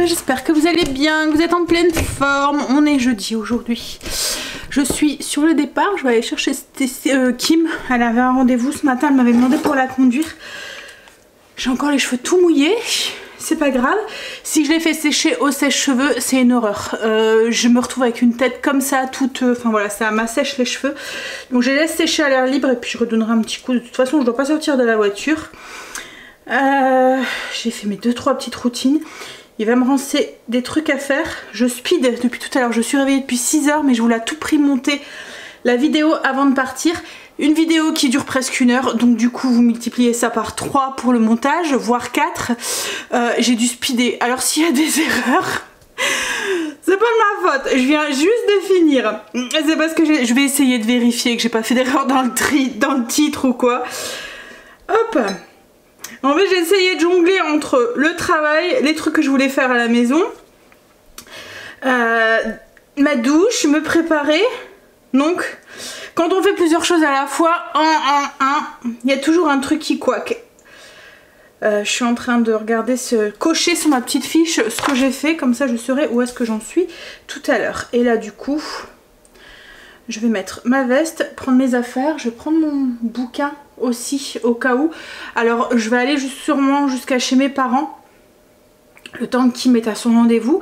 j'espère que vous allez bien, que vous êtes en pleine forme. On est jeudi aujourd'hui. Je suis sur le départ, je vais aller chercher Kim. Elle avait un rendez-vous ce matin, elle m'avait demandé pour la conduire. J'ai encore les cheveux tout mouillés, c'est pas grave. Si je les fais sécher au sèche-cheveux, c'est une horreur. Je me retrouve avec une tête comme ça, toute... Enfin voilà, ça m'assèche les cheveux. Donc je les laisse sécher à l'air libre et puis je redonnerai un petit coup. De toute façon, je dois pas sortir de la voiture. J'ai fait mes 2-3 petites routines. Il va me lancer des trucs à faire. Je speed depuis tout à l'heure. Je suis réveillée depuis 6 h, mais je voulais à tout prix monter la vidéo avant de partir. Une vidéo qui dure presque 1 heure, donc du coup vous multipliez ça par 3 pour le montage, voire 4. J'ai dû speeder. Alors s'il y a des erreurs, c'est pas de ma faute. Je viens juste de finir. C'est parce que je vais essayer de vérifier que j'ai pas fait d'erreur dans le titre ou quoi. Hop. En fait j'ai essayé de jongler entre le travail, les trucs que je voulais faire à la maison, ma douche, me préparer. Donc quand on fait plusieurs choses à la fois, il y a toujours un truc qui couac. Je suis en train de regarder, cocher sur ma petite fiche ce que j'ai fait, comme ça je saurai où est-ce que j'en suis tout à l'heure. Et là du coup, je vais mettre ma veste, prendre mes affaires, je vais prendre mon bouquin aussi au cas où. Alors je vais aller sûrement jusqu'à chez mes parents. Le temps que Kim est à son rendez-vous,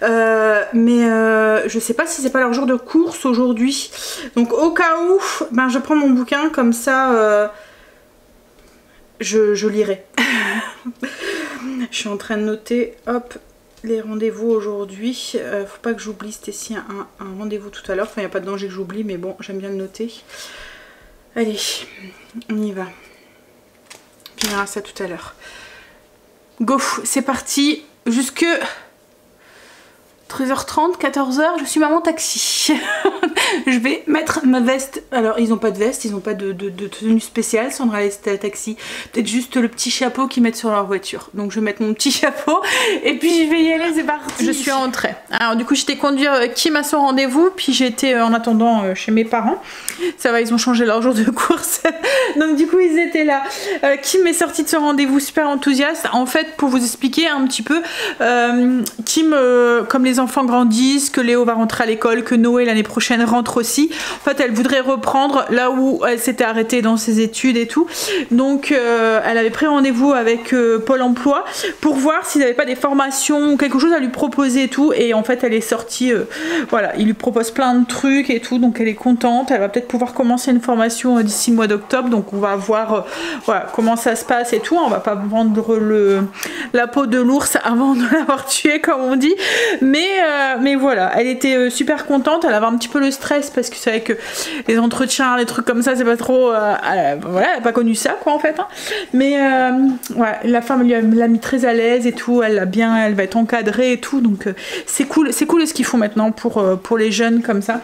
je sais pas si c'est pas leur jour de course aujourd'hui, donc au cas où, ben je prends mon bouquin comme ça, je lirai. Je suis en train de noter, hop, les rendez-vous aujourd'hui. Faut pas que j'oublie, c'était ici un rendez-vous tout à l'heure. Enfin, il n'y a pas de danger que j'oublie, mais bon, j'aime bien le noter. Allez, on y va. Puis on verra ça tout à l'heure. Go, c'est parti. Jusque 13h30, 14h, je suis maman taxi. Je vais mettre ma veste. Alors ils n'ont pas de veste, ils n'ont pas de tenue spéciale, Sandra et taxi. Peut-être juste le petit chapeau qu'ils mettent sur leur voiture. Donc je vais mettre mon petit chapeau et puis je vais y aller, c'est parti. Je suis rentrée. Alors du coup j'étais conduire Kim à son rendez-vous, puis j'étais en attendant chez mes parents. Ça va, ils ont changé leur jour de course. Donc du coup ils étaient là. Kim est sortie de ce rendez-vous super enthousiaste. En fait, pour vous expliquer un petit peu, Kim, comme les enfants grandissent, que Léo va rentrer à l'école, que Noé l'année prochaine rentre aussi, en fait elle voudrait reprendre là où elle s'était arrêtée dans ses études et tout. Donc elle avait pris rendez-vous avec Pôle emploi pour voir s'ils n'avaient pas des formations ou quelque chose à lui proposer et tout. Et en fait elle est sortie, voilà, il lui propose plein de trucs et tout, donc elle est contente. Elle va peut-être pouvoir commencer une formation d'ici le mois d'octobre, donc on va voir voilà, comment ça se passe et tout. On va pas vendre la peau de l'ours avant de l'avoir tué comme on dit, mais voilà, elle était super contente. Elle avait un petit peu le stress parce que c'est vrai que les entretiens, les trucs comme ça, c'est pas trop, voilà, elle a pas connu ça quoi en fait, hein. Mais ouais, la femme l'a mis très à l'aise et tout, elle va être encadrée et tout, donc c'est cool ce qu'ils font maintenant pour les jeunes comme ça.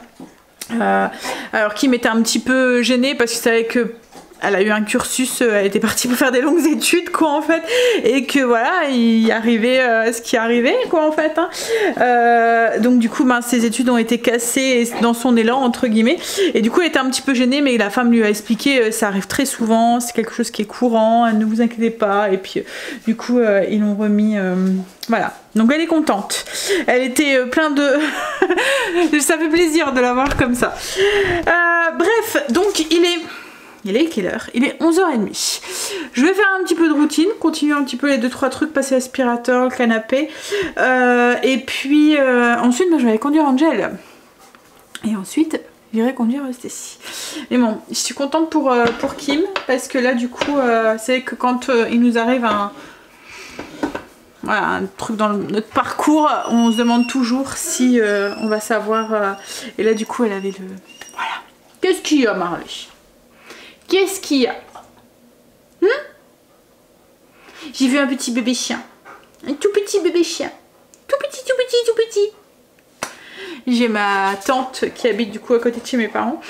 Alors Kim était un petit peu gênée parce que c'est vrai que elle a eu un cursus, elle était partie pour faire des longues études quoi en fait, et que voilà, il arrivait ce qui arrivait quoi en fait, hein. Donc du coup ben, ses études ont été cassées dans son élan entre guillemets, et du coup elle était un petit peu gênée, mais la femme lui a expliqué ça arrive très souvent, c'est quelque chose qui est courant, ne vous inquiétez pas, et puis du coup ils l'ont remis, voilà, donc elle est contente, elle était plein de ça fait plaisir de la voir comme ça. Bref, donc il est quelle heure? Il est 11h30. Je vais faire un petit peu de routine, continuer un petit peu les 2-3 trucs, passer l'aspirateur, le canapé. Et puis ensuite, ben, je vais aller conduire Angel. Et ensuite, j'irai conduire Stécie. Mais bon, je suis contente pour Kim, parce que là, du coup, c'est que quand il nous arrive voilà, un truc dans notre parcours, on se demande toujours si on va savoir. Et là, du coup, elle avait le... Voilà. Qu'est-ce qu'il y a, Marley? Qu'est-ce qu'il y a? J'ai vu un petit bébé chien. Un tout petit bébé chien. Tout petit, tout petit, tout petit. J'ai ma tante qui habite du coup à côté de chez mes parents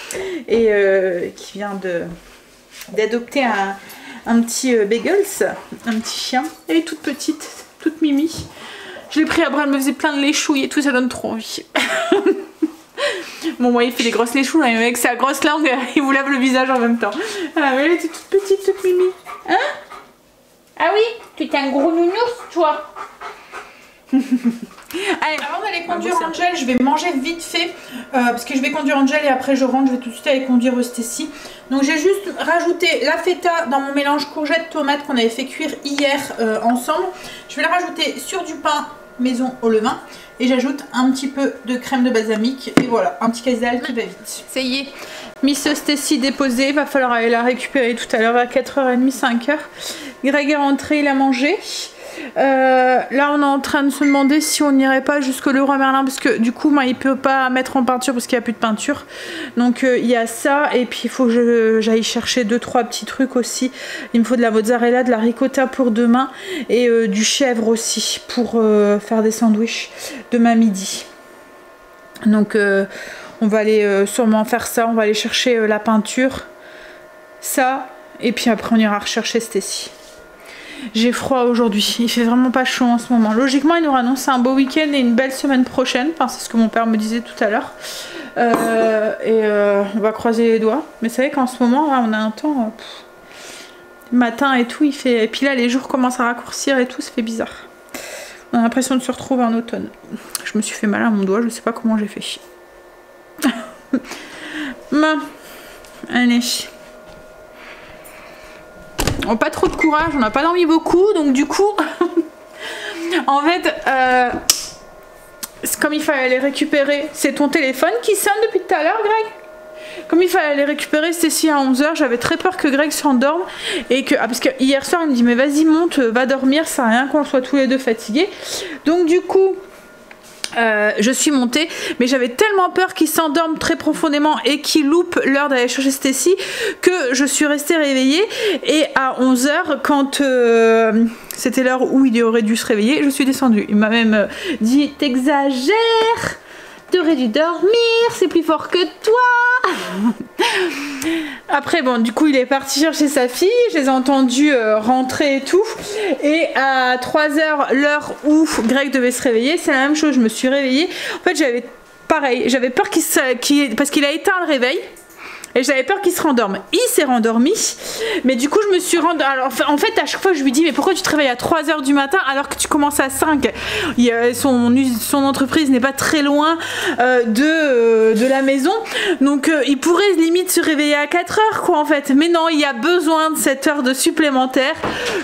et qui vient d'adopter un petit bagels, un petit chien. Elle est toute petite, toute mimi. Je l'ai pris à bras, elle me faisait plein de léchouilles et tout, ça donne trop envie. Bon, moi il fait des grosses léchouilles, mais avec sa grosse langue, il vous lave le visage en même temps. Ah, mais elle était toute petite, toute mimi. Hein? Ah oui, tu es un gros nounours, toi. Allez, avant d'aller conduire Angel, je vais manger vite fait parce que je vais conduire Angel et après je rentre, je vais tout de suite aller conduire Stacy. Donc j'ai juste rajouté la feta dans mon mélange courgette tomate qu'on avait fait cuire hier ensemble. Je vais le rajouter sur du pain maison au levain et j'ajoute un petit peu de crème de balsamique et voilà, un petit quesadille qui va vite. Ça y est, Miss Stacy déposée, va falloir aller la récupérer tout à l'heure à 4h30, 5h. Greg est rentré, il a mangé. Là on est en train de se demander si on n'irait pas jusqu'au Leroy Merlin parce que du coup moi il peut pas mettre en peinture parce qu'il n'y a plus de peinture, donc il y a ça et puis il faut que j'aille chercher 2-3 petits trucs aussi. Il me faut de la mozzarella, de la ricotta pour demain et du chèvre aussi pour faire des sandwichs demain midi. Donc on va aller sûrement faire ça, on va aller chercher la peinture, ça et puis après on ira rechercher Stacy. J'ai froid aujourd'hui, il fait vraiment pas chaud en ce moment. Logiquement, il nous annonce un beau week-end et une belle semaine prochaine. Enfin, c'est ce que mon père me disait tout à l'heure. On va croiser les doigts. Mais c'est vrai qu'en ce moment, là, on a un temps... matin et tout, il fait... Et puis là, les jours commencent à raccourcir et tout, ça fait bizarre. On a l'impression de se retrouver en automne. Je me suis fait mal à mon doigt, je sais pas comment j'ai fait. Bon, allez... On n'a pas trop de courage, on n'a pas dormi beaucoup, donc du coup, en fait, comme il fallait les récupérer, c'est ton téléphone qui sonne depuis tout à l'heure, Greg? Comme il fallait les récupérer, Stacy à 11h, j'avais très peur que Greg s'endorme et que... Ah, parce que hier soir, il me dit, mais vas-y, monte, va dormir, ça sert à rien qu'on soit tous les deux fatigués. Donc du coup... je suis montée, mais j'avais tellement peur qu'il s'endorme très profondément et qu'il loupe l'heure d'aller chercher Stacy que je suis restée réveillée et à 11h quand c'était l'heure où il aurait dû se réveiller, je suis descendue. Il m'a même dit t'exagères, t'aurais dû dormir, c'est plus fort que toi. Après bon, du coup il est parti chercher sa fille, je les ai entendus rentrer et tout, et à 3h, l'heure où Greg devait se réveiller, c'est la même chose, je me suis réveillée. En fait j'avais pareil, j'avais peur parce qu'il a éteint le réveil et j'avais peur qu'il se rendorme. Il s'est rendormi, mais du coup je me suis rendormie. Alors en fait à chaque fois je lui dis mais pourquoi tu te réveilles à 3h du matin alors que tu commences à 5? Son entreprise n'est pas très loin de la maison, donc il pourrait limite se réveiller à 4h quoi en fait, mais non, il y a besoin de cette heure de supplémentaire,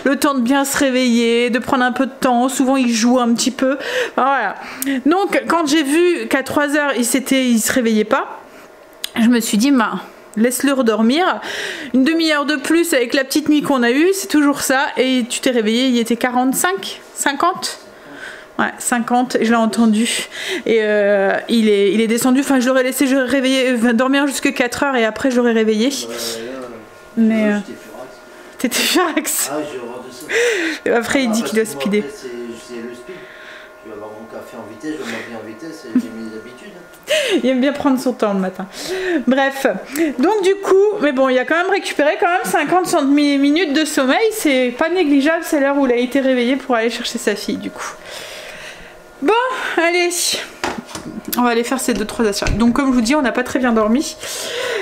le temps de bien se réveiller, de prendre un peu de temps, souvent il joue un petit peu, voilà. Donc quand j'ai vu qu'à 3h il se réveillait pas, je me suis dit bah laisse-le redormir, une demi-heure de plus avec la petite nuit qu'on a eue, c'est toujours ça, et tu t'es réveillé, il était 45, 50 ouais, 50, je l'ai entendu, et il est descendu, enfin je l'aurais laissé dormir jusqu'à 4h et après je l'aurais réveillé, mais t'étais furax. Ah, j'ai horreur de ça. Et après il dit qu'il doit speeder. C'est le speed, je vais avoir mon café en vitesse, je vais m'appeler en vitesse, j'ai mes habitudes. Il aime bien prendre son temps le matin. Bref, donc du coup, mais bon, il a quand même récupéré quand même 50 minutes de sommeil, c'est pas négligeable, c'est l'heure où il a été réveillé pour aller chercher sa fille du coup. Bon, allez, on va aller faire ces 2-3 achats. Donc comme je vous dis, on n'a pas très bien dormi.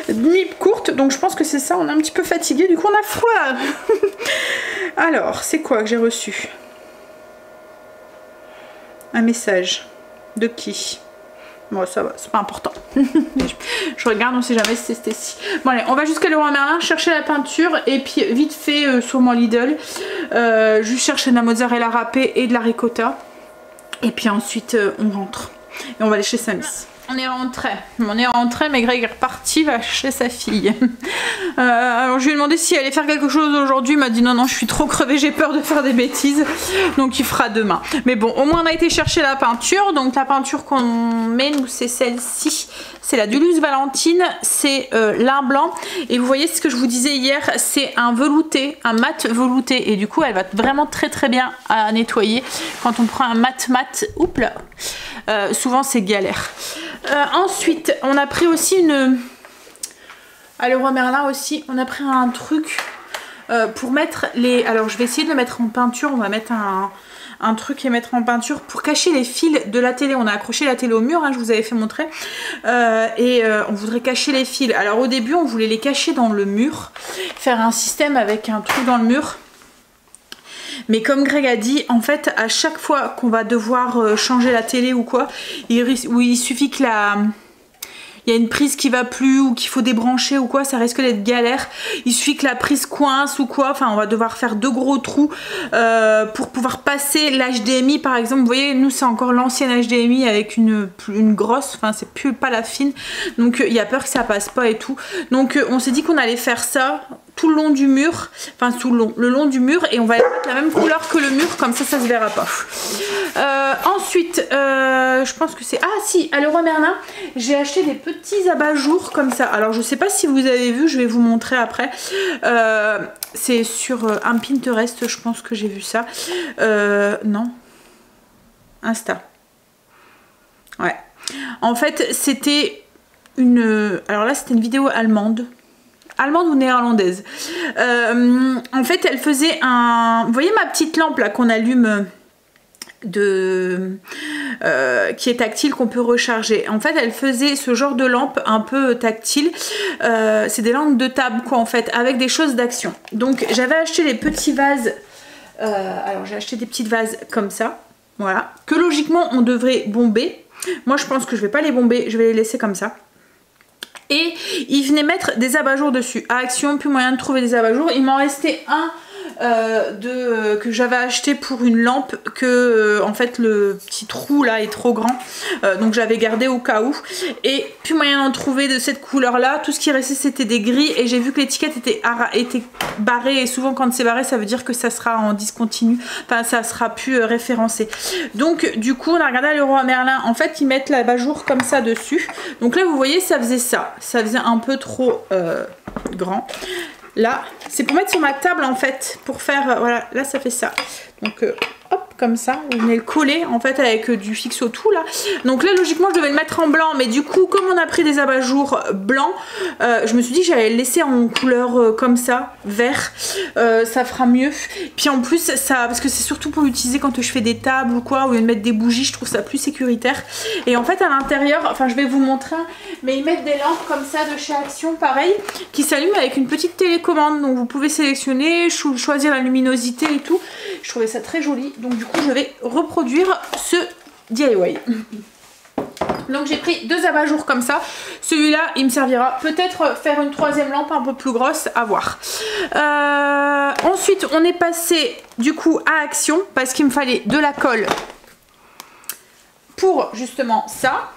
Nuit courte, donc je pense que c'est ça, on est un petit peu fatigué, du coup on a froid. Alors, c'est quoi que j'ai reçu? Un message. De qui? Bon, ça va, c'est pas important. Je regarde, on sait jamais si c'est Stacy. Bon, allez, on va jusqu'à Leroy Merlin chercher la peinture et puis vite fait sur mon Lidl, juste chercher de la mozzarella râpée et de la ricotta. Et puis ensuite, on rentre. Et on va aller chez Samis. On est rentré, mais Greg est reparti, va chercher sa fille. Alors je lui ai demandé s'il allait faire quelque chose aujourd'hui, il m'a dit non, je suis trop crevée, j'ai peur de faire des bêtises, donc il fera demain. Mais bon, au moins on a été chercher la peinture, donc la peinture qu'on met, nous c'est celle-ci, c'est la Duluth Valentine, c'est lin blanc, et vous voyez ce que je vous disais hier, c'est un velouté, un mat velouté, et du coup elle va vraiment très bien à nettoyer quand on prend un mat, oups là, souvent c'est galère. Ensuite, on a pris aussi à Leroy Merlin aussi, on a pris un truc pour mettre les... Alors je vais essayer de le mettre en peinture, on va mettre un truc et mettre en peinture pour cacher les fils de la télé. On a accroché la télé au mur, hein, je vous avais fait montrer, on voudrait cacher les fils. Alors au début on voulait les cacher dans le mur, faire un système avec un trou dans le mur. Mais comme Greg a dit, en fait à chaque fois qu'on va devoir changer la télé ou quoi, il suffit que il y a une prise qui va plus ou qu'il faut débrancher ou quoi, ça risque d'être galère. Il suffit que la prise coince ou quoi, enfin on va devoir faire 2 gros trous pour pouvoir passer l'HDMI par exemple. Vous voyez, nous c'est encore l'ancienne HDMI avec une grosse, enfin c'est plus pas la fine, donc il y a peur que ça passe pas et tout. Donc on s'est dit qu'on allait faire ça tout le long du mur, enfin le long du mur, et on va mettre la même couleur que le mur, comme ça ça se verra pas. Ensuite je pense que c'est, ah si, à Leroy Merlin j'ai acheté des petits abat-jours comme ça. Alors je sais pas si vous avez vu, je vais vous montrer après. C'est sur un Pinterest, je pense que j'ai vu ça. Non, Insta. Ouais, en fait c'était alors là c'était une vidéo allemande ou néerlandaise. En fait elle faisait vous voyez ma petite lampe là qu'on allume qui est tactile, qu'on peut recharger. En fait elle faisait ce genre de lampe un peu tactile. C'est des lampes de table quoi en fait, avec des choses d'action. Donc j'avais acheté les petits vases, alors j'ai acheté des petites vases comme ça, voilà, que logiquement on devrait bomber. Moi je pense que je vais pas les bomber, je vais les laisser comme ça. Et il venait mettre des abat-jours dessus. À Action, plus moyen de trouver des abat-jours. Il m'en restait un que j'avais acheté pour une lampe, que en fait le petit trou là est trop grand, donc j'avais gardé au cas où, et plus moyen d'en trouver de cette couleur là. Tout ce qui restait c'était des gris, et j'ai vu que l'étiquette était barrée, et souvent quand c'est barré ça veut dire que ça sera en discontinu, enfin ça sera plus référencé. Donc du coup on a regardé à Leroy Merlin, en fait ils mettent l'abat-jour comme ça dessus. Donc là vous voyez ça faisait un peu trop grand. Là, c'est pour mettre sur ma table en fait, pour faire, voilà, là ça fait ça. Donc hop, comme ça, vous venez le coller en fait avec du fixo tout là. Donc là logiquement je devais le mettre en blanc, mais du coup comme on a pris des abat-jours blancs, je me suis dit que j'allais le laisser en couleur comme ça, vert, ça fera mieux. Puis en plus ça, parce que c'est surtout pour l'utiliser quand je fais des tables ou quoi, au lieu de mettre des bougies, je trouve ça plus sécuritaire. Et en fait à l'intérieur, enfin je vais vous montrer, mais ils mettent des lampes comme ça de chez Action, pareil, qui s'allument avec une petite télécommande. Donc vous pouvez sélectionner, choisir la luminosité et tout. Je trouvais ça très joli, donc du coup je vais reproduire ce DIY. Donc j'ai pris 2 abat-jours comme ça. Celui-là il me servira peut-être faire une 3e lampe un peu plus grosse, à voir. Ensuite on est passé du coup à Action, parce qu'il me fallait de la colle pour justement ça.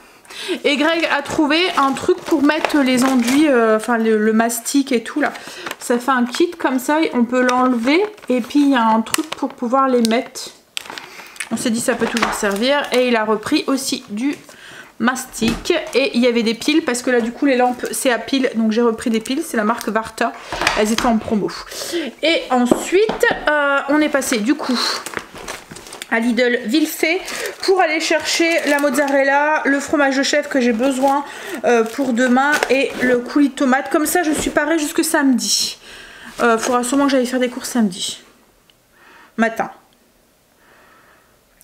Et Greg a trouvé un truc pour mettre les enduits, enfin le mastic et tout là. Ça fait un kit comme ça, on peut l'enlever, et puis il y a un truc pour pouvoir les mettre. On s'est dit ça peut toujours servir. Et il a repris aussi du mastic, et il y avait des piles, parce que là du coup les lampes c'est à piles, donc j'ai repris des piles, c'est la marque Varta, elles étaient en promo. Et ensuite on est passé du coup à Lidl Vilsé pour aller chercher la mozzarella, le fromage de chèvre que j'ai besoin pour demain, et le coulis de tomate. Comme ça je suis parée jusque samedi. Faudra sûrement que j'aille faire des courses samedi matin,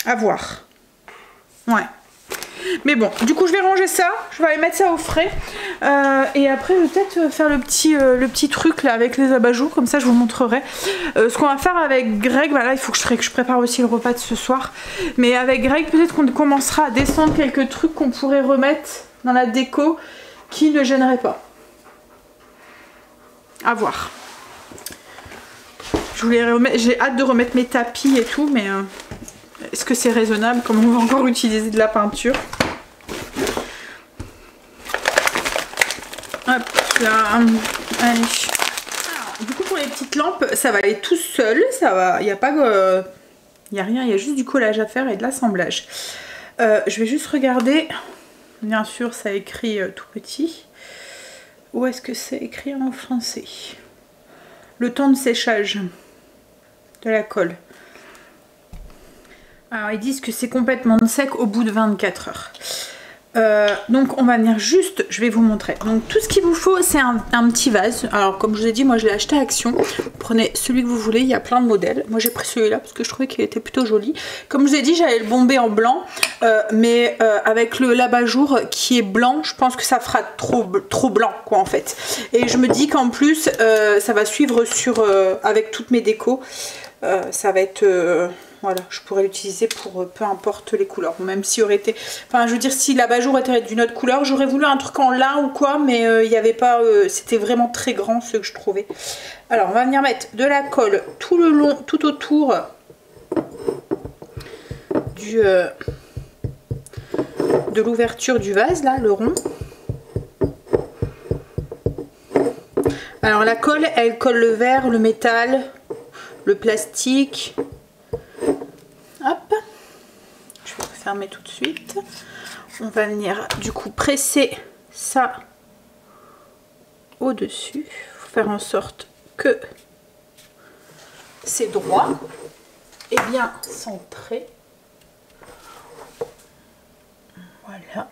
à voir. Ouais, mais bon, du coup je vais ranger ça, je vais aller mettre ça au frais, et après je vais peut-être faire le petit truc là avec les abat-jours, comme ça je vous montrerai ce qu'on va faire avec Greg. Voilà, il faut que je prépare aussi le repas de ce soir, mais avec Greg peut-être qu'on commencera à descendre quelques trucs qu'on pourrait remettre dans la déco qui ne gênerait pas, à voir. J'ai hâte de remettre mes tapis et tout, mais est-ce que c'est raisonnable, comme on va encore utiliser de la peinture? Hop là, allez. Alors, du coup pour les petites lampes, ça va aller tout seul, ça va, il n'y a pas il n'y a rien, il y a juste du collage à faire et de l'assemblage. Je vais juste regarder, bien sûr ça écrit tout petit. Où est-ce que c'est écrit en français? Le temps de séchage de la colle. Alors ils disent que c'est complètement sec au bout de 24 heures. Donc on va venir juste, je vais vous montrer. Donc tout ce qu'il vous faut c'est un petit vase. Alors comme je vous ai dit, moi je l'ai acheté à Action. Vous prenez celui que vous voulez, il y a plein de modèles. Moi j'ai pris celui-là parce que je trouvais qu'il était plutôt joli. Comme je vous ai dit, j'allais le bomber en blanc, mais avec l'abat-jour qui est blanc, je pense que ça fera trop blanc quoi en fait. Et je me dis qu'en plus ça va suivre sur avec toutes mes décos. Ça va être... voilà, je pourrais l'utiliser pour peu importe les couleurs. Même s'il aurait été... Enfin, je veux dire, si l'abat-jour était d'une autre couleur, j'aurais voulu un truc en lin ou quoi, mais il n'y avait pas... C'était vraiment très grand ce que je trouvais. Alors, on va venir mettre de la colle tout le long, tout autour de l'ouverture du vase, là, le rond. Alors, la colle, elle colle le verre, le métal, le plastique... Hop, je vais fermer tout de suite. On va venir du coup presser ça au-dessus. Il faut faire en sorte que c'est droit et bien centré. Voilà.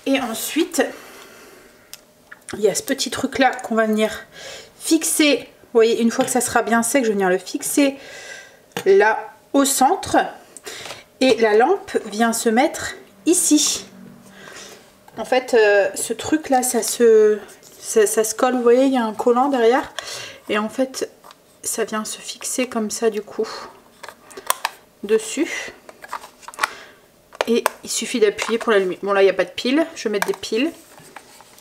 Et ensuite, il y a ce petit truc là qu'on va venir fixer. Vous voyez, une fois que ça sera bien sec, je vais venir le fixer là au centre. Et la lampe vient se mettre ici. En fait, ce truc là, ça se colle. Vous voyez, il y a un collant derrière. Et en fait, ça vient se fixer comme ça du coup dessus. Et il suffit d'appuyer pour l'allumer. Bon, là, il n'y a pas de pile. Je vais mettre des piles.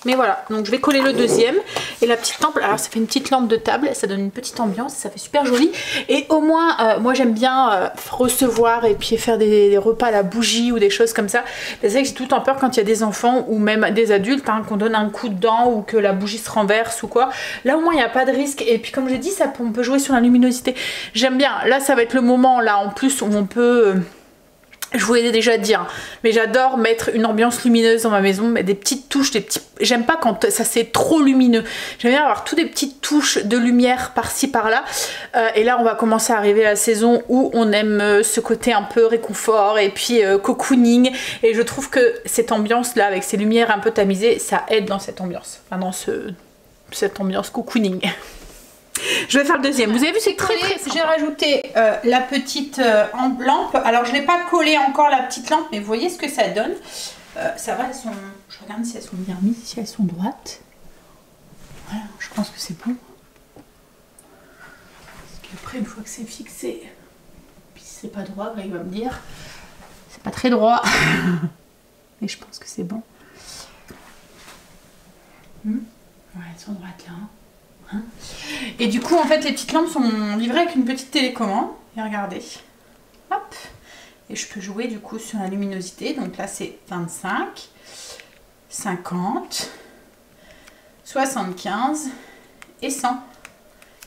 Mais voilà, donc je vais coller le deuxième. Et la petite lampe, alors ça fait une petite lampe de table, ça donne une petite ambiance, ça fait super joli. Et au moins, moi j'aime bien recevoir et puis faire des repas à la bougie ou des choses comme ça. C'est vrai que j'ai tout le temps peur quand il y a des enfants ou même des adultes, hein, qu'on donne un coup dedans ou que la bougie se renverse ou quoi. Là au moins il n'y a pas de risque. Et puis comme j'ai dit, on peut jouer sur la luminosité. J'aime bien, là ça va être le moment là en plus où on peut... Je vous l'ai déjà dit, hein, mais j'adore mettre une ambiance lumineuse dans ma maison, mettre des petites touches, des petits... J'aime pas quand ça c'est trop lumineux. J'aime bien avoir toutes des petites touches de lumière par-ci par-là. Et là on va commencer à arriver à la saison où on aime ce côté un peu réconfort et puis cocooning. Et je trouve que cette ambiance là avec ces lumières un peu tamisées, ça aide dans cette ambiance. Enfin dans cette ambiance cocooning. Je vais faire le deuxième. Vous avez vu, c'est très sympa. J'ai rajouté la petite lampe. Alors je n'ai pas collé encore la petite lampe, mais vous voyez ce que ça donne. Ça va, elles sont... Je regarde si elles sont bien mises, si elles sont droites. Voilà, je pense que c'est bon. Parce qu'après, une fois que c'est fixé, puis si c'est pas droit, il va me dire c'est pas très droit. Mais je pense que c'est bon. Ouais, elles sont droites là. Hein. Et du coup en fait les petites lampes sont livrées avec une petite télécommande et regardez, hop, et je peux jouer du coup sur la luminosité. Donc là c'est 25, 50, 75 et 100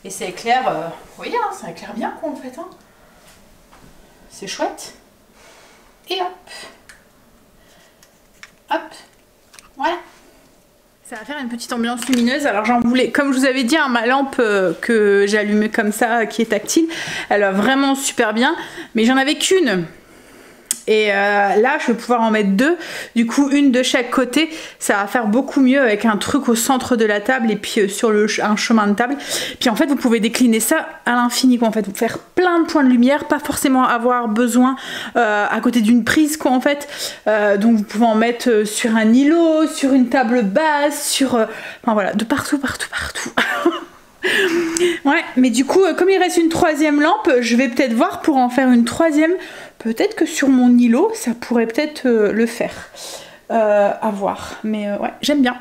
et ça éclaire, vous voyez hein, ça éclaire bien quoi en fait hein. C'est chouette. Et hop, hop, voilà. Ça va faire une petite ambiance lumineuse. Alors j'en voulais, comme je vous avais dit, hein, ma lampe que j'ai allumée comme ça, qui est tactile, elle va vraiment super bien. Mais j'en avais qu'une. Et là, je vais pouvoir en mettre deux. Du coup, une de chaque côté. Ça va faire beaucoup mieux avec un truc au centre de la table et puis sur un chemin de table. Puis en fait, vous pouvez décliner ça à l'infini. En fait, vous faire plein de points de lumière, pas forcément avoir besoin à côté d'une prise, quoi, en fait. Donc, vous pouvez en mettre sur un îlot, sur une table basse, sur... enfin voilà, de partout, partout, partout. Ouais, mais du coup, comme il reste une troisième lampe, je vais peut-être voir pour en faire une troisième. Peut-être que sur mon îlot, ça pourrait peut-être le faire. À voir. Mais ouais, j'aime bien.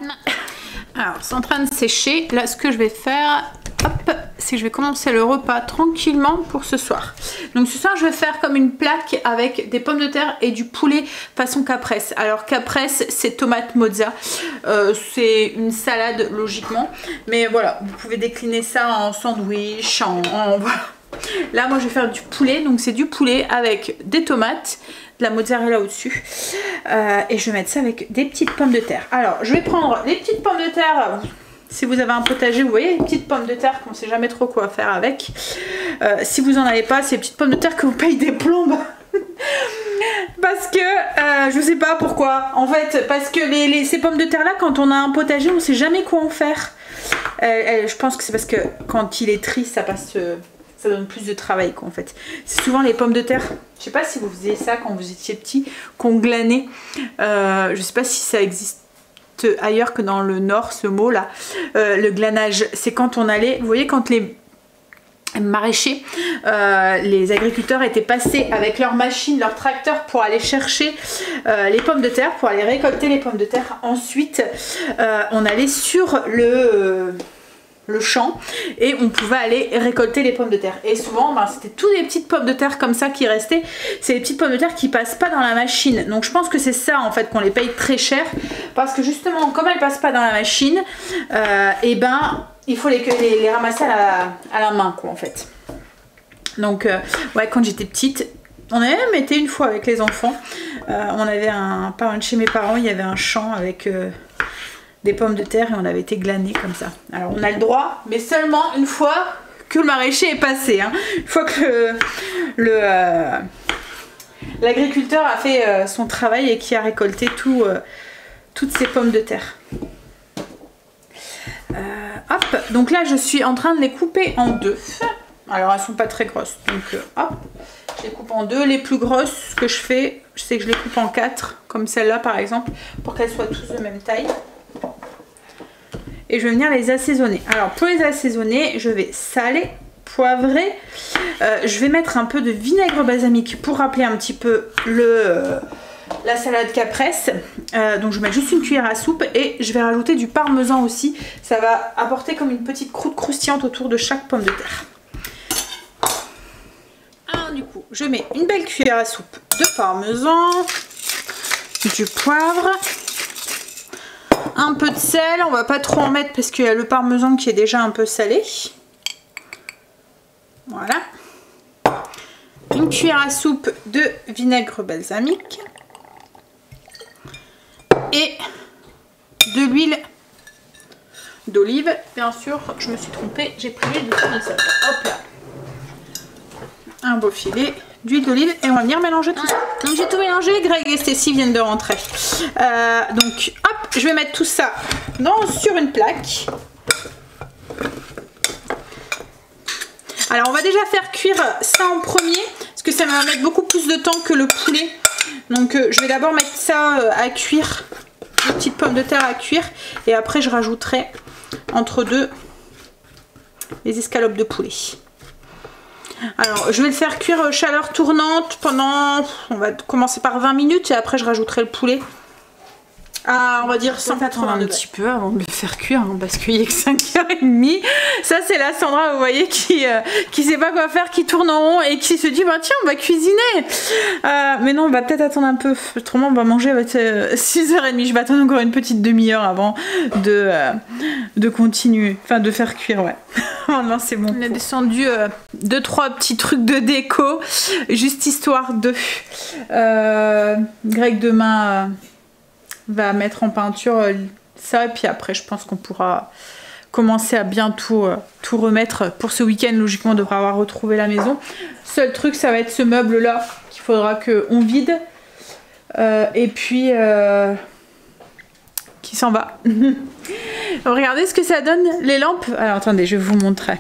Alors, c'est en train de sécher. Là, ce que je vais faire, hop, c'est que je vais commencer le repas tranquillement pour ce soir. Donc ce soir, je vais faire comme une plaque avec des pommes de terre et du poulet façon caprese. Alors caprese, c'est tomate mozza. C'est une salade, logiquement. Mais voilà, vous pouvez décliner ça en sandwich, voilà. Là, moi, je vais faire du poulet. Donc, c'est du poulet avec des tomates, de la mozzarella au-dessus. Et je vais mettre ça avec des petites pommes de terre. Alors, je vais prendre les petites pommes de terre. Si vous avez un potager, vous voyez, les petites pommes de terre qu'on ne sait jamais trop quoi faire avec. Si vous n'en avez pas, c'est les petites pommes de terre que vous payez des plombes. Parce que, je sais pas pourquoi. En fait, parce que ces pommes de terre là, quand on a un potager, on ne sait jamais quoi en faire. Je pense que c'est parce que quand il est triste, ça passe... ça donne plus de travail quoi en fait. C'est souvent les pommes de terre, je sais pas si vous faisiez ça quand vous étiez petit, qu'on glanait. Je sais pas si ça existe ailleurs que dans le nord ce mot là. Le glanage, c'est quand on allait, vous voyez quand les maraîchers, les agriculteurs étaient passés avec leurs machines, leurs tracteurs pour aller chercher les pommes de terre, pour aller récolter les pommes de terre. Ensuite, on allait sur le champ et on pouvait aller récolter les pommes de terre. Et souvent, ben, c'était toutes des petites pommes de terre comme ça qui restaient. C'est les petites pommes de terre qui passent pas dans la machine. Donc je pense que c'est ça en fait qu'on les paye très cher parce que justement, comme elles passent pas dans la machine, et ben il faut les ramasser à la main quoi en fait. Donc ouais, quand j'étais petite, on avait même été une fois avec les enfants, on avait pas loin de chez mes parents, il y avait un champ avec des pommes de terre et on avait été glaner comme ça. Alors on a le droit, mais seulement une fois que le maraîcher est passé, hein. Une fois que l'agriculteur a fait son travail et qui a récolté toutes ces pommes de terre. Hop, donc là je suis en train de les couper en deux. Alors elles sont pas très grosses, donc hop, je les coupe en deux. Les plus grosses, ce que je fais, je sais que je les coupe en 4, comme celle-là par exemple, pour qu'elles soient tous de même taille. Et je vais venir les assaisonner. Alors pour les assaisonner, je vais saler, poivrer. Je vais mettre un peu de vinaigre balsamique pour rappeler un petit peu la salade caprese. Donc je vais mettre juste une cuillère à soupe et je vais rajouter du parmesan aussi. Ça va apporter comme une petite croûte croustillante autour de chaque pomme de terre. Alors du coup, je mets une belle cuillère à soupe de parmesan, du poivre, un peu de sel, on va pas trop en mettre parce qu'il y a le parmesan qui est déjà un peu salé. Voilà. Une cuillère à soupe de vinaigre balsamique. Et de l'huile d'olive. Bien sûr, je me suis trompée, j'ai pris l'huile de tournesol. Hop là. Un beau filet d'huile d'olive et on va venir mélanger tout ça. Donc j'ai tout mélangé, Greg et Stacy viennent de rentrer. Donc hop, je vais mettre tout ça sur une plaque. Alors on va déjà faire cuire ça en premier parce que ça va mettre beaucoup plus de temps que le poulet. Donc je vais d'abord mettre ça à cuire, les petites pommes de terre à cuire et après je rajouterai entre deux les escalopes de poulet. Alors je vais le faire cuire chaleur tournante pendant, on va commencer par 20 minutes et après je rajouterai le poulet à on va dire 180 degrés. Un petit peu avant de le faire cuire hein, parce qu'il est que 5h30. Ça c'est la Sandra vous voyez qui sait pas quoi faire, qui tourne en rond et qui se dit bah tiens on va cuisiner. Mais non on va peut-être attendre un peu, autrement on va manger à 6h30. Je vais attendre encore une petite demi-heure avant de continuer, enfin de faire cuire ouais. Oh non c'est bon. On a descendu 2-3 petits trucs de déco juste histoire de Greg demain va mettre en peinture ça et puis après je pense qu'on pourra commencer à bien tout remettre pour ce week-end. Logiquement on devra avoir retrouvé la maison. Seul truc ça va être ce meuble là qu'il faudra qu'on vide et puis qui s'en va. Regardez ce que ça donne les lampes. Alors attendez je vais vous montrer.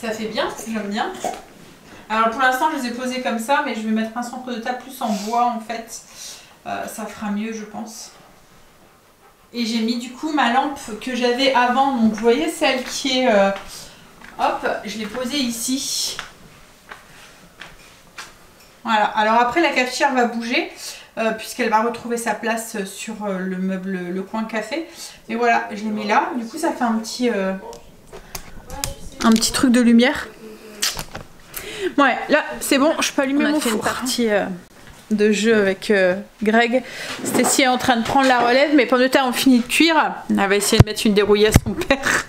Ça fait bien, j'aime bien. Alors pour l'instant je les ai posés comme ça mais je vais mettre un centre de table plus en bois en fait. Ça fera mieux je pense. Et j'ai mis du coup ma lampe que j'avais avant. Donc vous voyez celle qui est... hop, je l'ai posée ici. Voilà, alors après la cafetière va bouger puisqu'elle va retrouver sa place sur le meuble, le coin café. Et voilà, je l'ai mis là. Du coup ça fait un petit truc de lumière. Ouais, là c'est bon, je peux allumer mon four. Une partie de jeu avec Greg. Stacy est en train de prendre la relève. Mes pommes de terre ont fini de cuire. Elle va essayer de mettre une dérouillée à son père.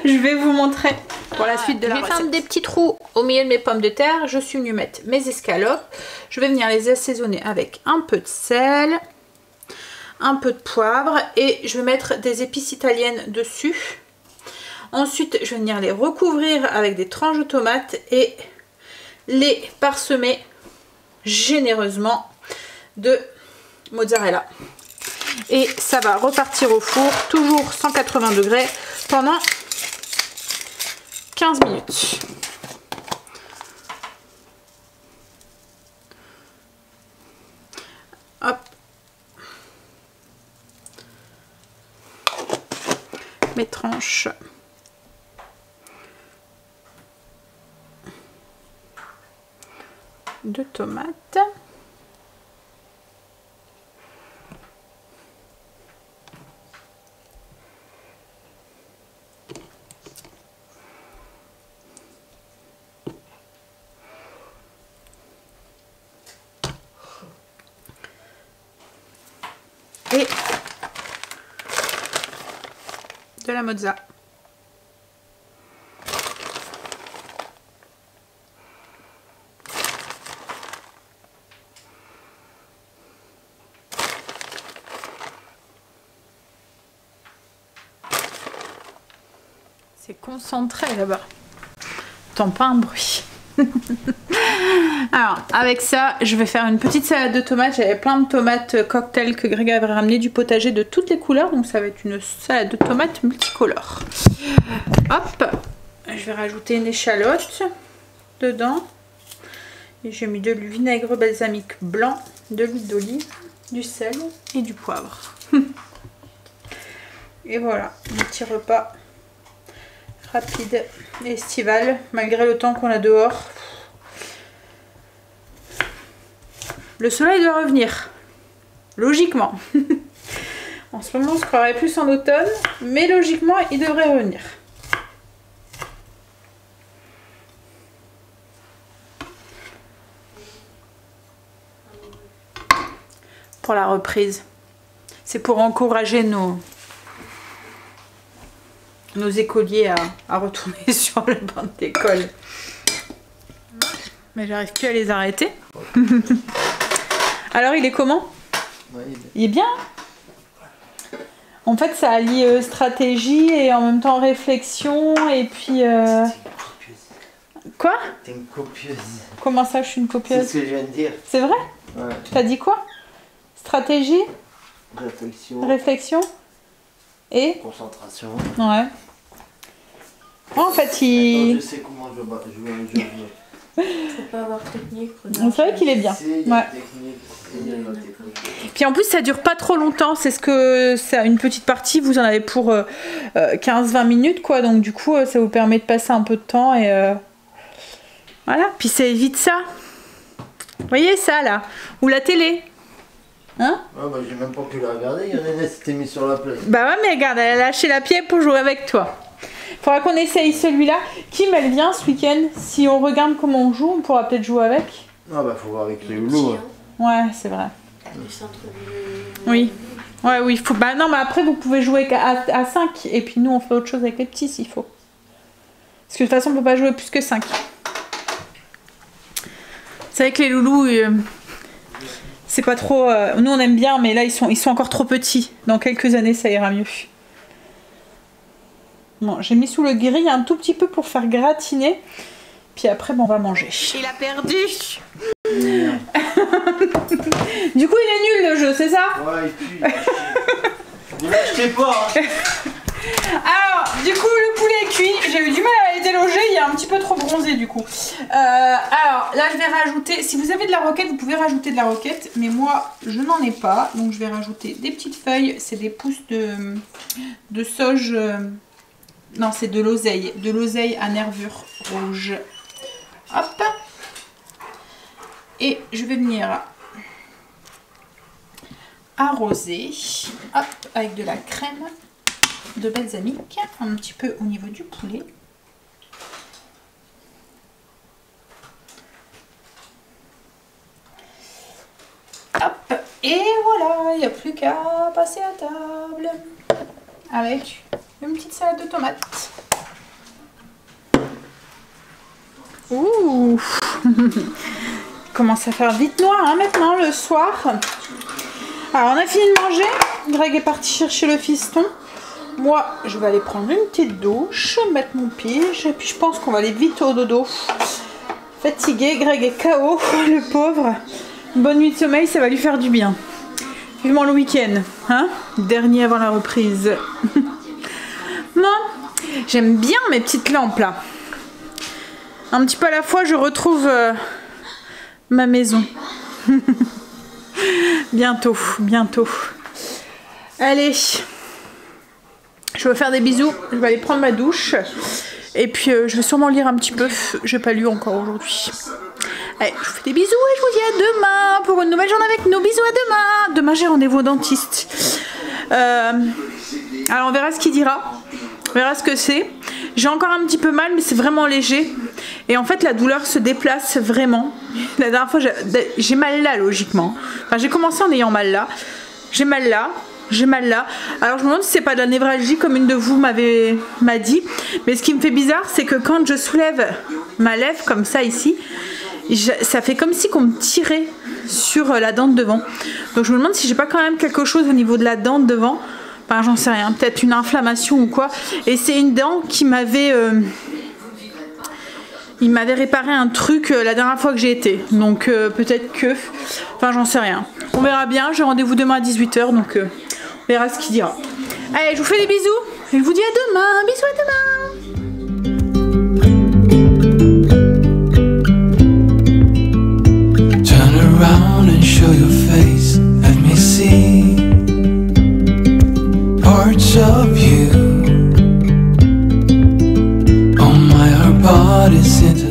Je vais vous montrer pour la suite de la recette. Je vais faire des petits trous au milieu de mes pommes de terre. Je suis venue mettre mes escalopes. Je vais venir les assaisonner avec un peu de sel, un peu de poivre et je vais mettre des épices italiennes dessus. Ensuite, je vais venir les recouvrir avec des tranches de tomates et les parsemer généreusement de mozzarella. Et ça va repartir au four, toujours 180 degrés, pendant 15 minutes. Hop. mes tranches. De tomates. Et de la mozza. C'est concentré là-bas. T'entends pas un bruit. Alors, avec ça, je vais faire une petite salade de tomates. J'avais plein de tomates cocktail que Greg avait ramené du potager de toutes les couleurs. Donc ça va être une salade de tomates multicolore. Hop, je vais rajouter une échalote dedans. Et j'ai mis de vinaigre balsamique blanc, de l'huile d'olive, du sel et du poivre. Et voilà, un petit repas rapide et estival, malgré le temps qu'on a dehors. Le soleil doit revenir, logiquement. En ce moment, on se croirait plus en automne, mais logiquement, il devrait revenir. Pour la reprise. C'est pour encourager nos écoliers à retourner sur le banc d'école. Mais j'arrive plus à les arrêter. Alors il est comment? Ouais, il est bien. En fait ça allie stratégie et en même temps réflexion et puis... Quoi? T'es une copieuse. Comment ça je suis une copieuse? C'est ce que je viens de dire. C'est vrai? Ouais. T'as dit quoi? Stratégie? Réflexion. Réflexion? Et? Concentration. Ouais. En fait il... Attends, je sais comment je joue un jeu. Faut pas avoir technique. C'est vrai qu'il est bien. Ouais. Puis en plus ça dure pas trop longtemps, c'est ce que c'est une petite partie, vous en avez pour 15-20 minutes quoi, donc du coup ça vous permet de passer un peu de temps et voilà, puis ça évite ça. Vous voyez ça là, ou la télé. Hein? Ah bah j'ai même pas pu la regarder, il y en a une qui s'était mise sur la play. Bah ouais mais regarde, elle a lâché la pied pour jouer avec toi. Faudra qu'on essaye celui-là. Kim elle vient ce week-end, si on regarde comment on joue, on pourra peut-être jouer avec. Ah bah faut voir avec les loulous. Ouais c'est vrai. Du centre-ville. Oui. Ouais, oui, il faut. Bah non, mais après vous pouvez jouer à 5 et puis nous on fait autre chose avec les petits s'il faut. Parce que de toute façon on peut pas jouer plus que 5. C'est vrai que les loulous, c'est pas trop. Nous on aime bien, mais là ils sont encore trop petits. Dans quelques années ça ira mieux. Bon, j'ai mis sous le grill un tout petit peu pour faire gratiner. Puis après, bon, on va manger. Il a perdu. Du coup, il est nul le jeu, c'est ça? Ouais, il pue. Ne l'achetez pas. Hein. Alors, du coup, le poulet est cuit. J'ai eu du mal à le déloger. Il est un petit peu trop bronzé, du coup. Alors, là, je vais rajouter... Si vous avez de la roquette, vous pouvez rajouter de la roquette. Mais moi, je n'en ai pas. Donc, je vais rajouter des petites feuilles. C'est des pousses de sauge... Non, c'est de l'oseille. De l'oseille à nervures rouges. Hop. Et je vais venir arroser. Hop, avec de la crème de balsamique. Un petit peu au niveau du poulet. Hop. Et voilà, il n'y a plus qu'à passer à table. Avec une petite salade de tomates. Ouh. Commence à faire vite noir hein, maintenant le soir. Alors on a fini de manger. Greg est parti chercher le fiston. Moi je vais aller prendre une petite douche, mettre mon pige et puis je pense qu'on va aller vite au dodo. Fatigué, Greg est KO, le pauvre. Bonne nuit de sommeil, ça va lui faire du bien. Vivement le week-end, hein? Dernier avant la reprise. Non, j'aime bien mes petites lampes là. Un petit peu à la fois, je retrouve ma maison. Bientôt, bientôt. Allez, Je vais faire des bisous, je vais aller prendre ma douche. Et puis je vais sûrement lire un petit peu. J'ai pas lu encore aujourd'hui. Allez, je vous fais des bisous et je vous dis à demain pour une nouvelle journée avec nous. Bisous, à demain. Demain j'ai rendez-vous au dentiste. Alors on verra ce qu'il dira. On verra ce que c'est. J'ai encore un petit peu mal, mais c'est vraiment léger. Et en fait la douleur se déplace vraiment. La dernière fois j'ai mal là logiquement. Enfin j'ai commencé en ayant mal là. J'ai mal là. J'ai mal là. Alors je me demande si c'est pas de la névralgie comme une de vous m'a dit. Mais ce qui me fait bizarre, c'est que quand je soulève ma lèvre comme ça ici, ça fait comme si qu'on me tirait sur la dent de devant. Donc je me demande si j'ai pas quand même quelque chose au niveau de la dent de devant. Enfin j'en sais rien, peut-être une inflammation ou quoi. Et c'est une dent qui m'avait... il m'avait réparé un truc la dernière fois que j'ai été. Donc peut-être que... Enfin j'en sais rien. On verra bien, j'ai rendez-vous demain à 18 h, donc on verra ce qu'il dira. Allez, je vous fais des bisous. Et je vous dis à demain. Bisous, à demain. Turn around and show your face. Let me see parts of you. Oh my, our bodies into